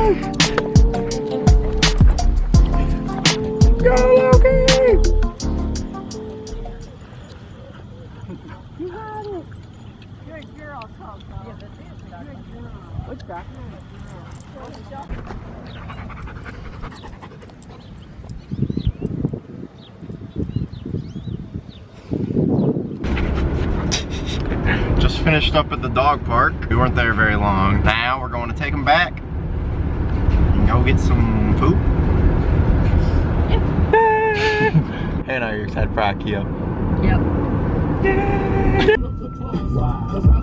Go, Loki! You got it. You're a girl, Coco. Yeah, but you're a girl. What's that? Just finished up at the dog park. We weren't there very long. Now we're going to take them back and go get some food. Yep. Hey, now you're excited for Ikea. Yep.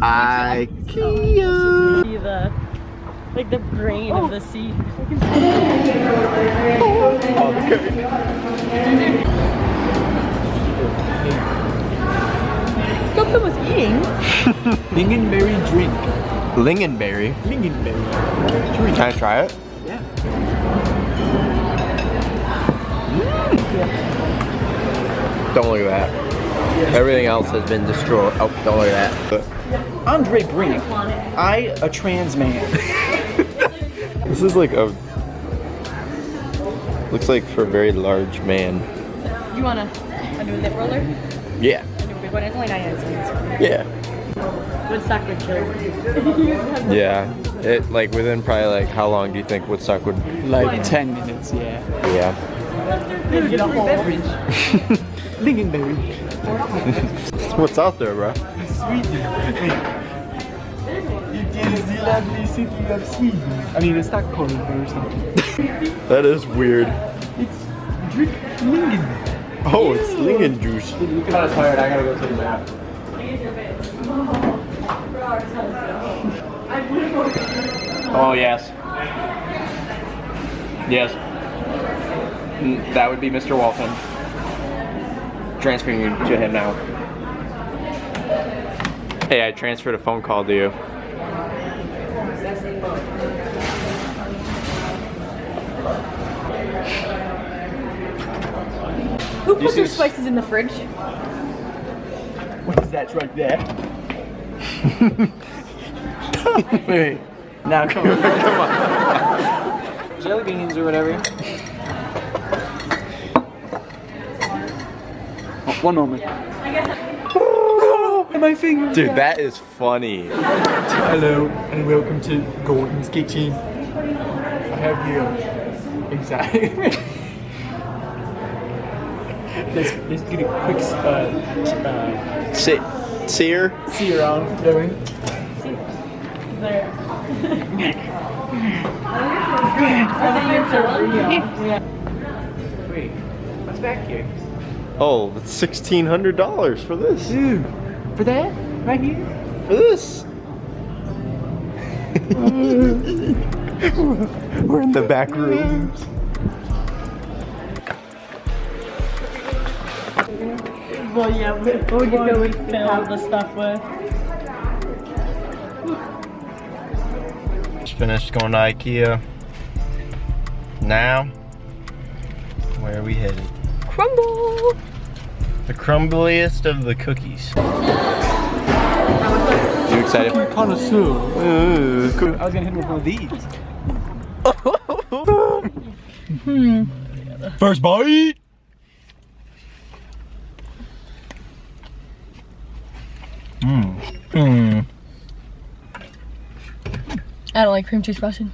Ikea. See like the brain of the seat. Coco was eating. Lingonberry drink. Lingonberry. Lingonberry. Can I try it? Yeah. Don't look at that. Everything else has been destroyed. Oh, don't look at that. Andre Brink. I, a trans man. This is like a... Looks like for a very large man. You wanna do a lip roller? Yeah. Do a big one. It's only 99 cents. Yeah. Woodstock would kill. Yeah. It like within probably like how long do you think Woodstock would? Like 10 minutes, yeah. Yeah. Dude, get a whole beverage. Lingonberry. What's out there, bro? Sweden. It is the lovely city of Sweden. I mean, it's Stockholm or something. That is weird. It's drink Lingen. Oh, it's Lingen juice. You're kind of tired. I gotta go take a bath. Oh, yes. Yes. That would be Mr. Walton. Transferring you to him now. Hey, I transferred a phone call to you. Who put their spices in the fridge? What is that right there? Wait. Now come on. Come on. Jelly beans or whatever. Oh, one moment. Oh, my finger. Dude, that is funny. Hello and welcome to Gordon's Kitchen. I have here exactly. let's get a quick Sear. see around going. There. Wait, what's back here? Oh, that's $1,600 for this. Dude, for that? Right here? For this. We're in the back room. Well, yeah, what would you go and fill the stuff with? Just finished going to Ikea. Now, where are we headed? Crumble! The crumbliest of the cookies. You excited? Connoisseur. I was gonna hit with one of these. First bite. I don't like cream cheese frosting.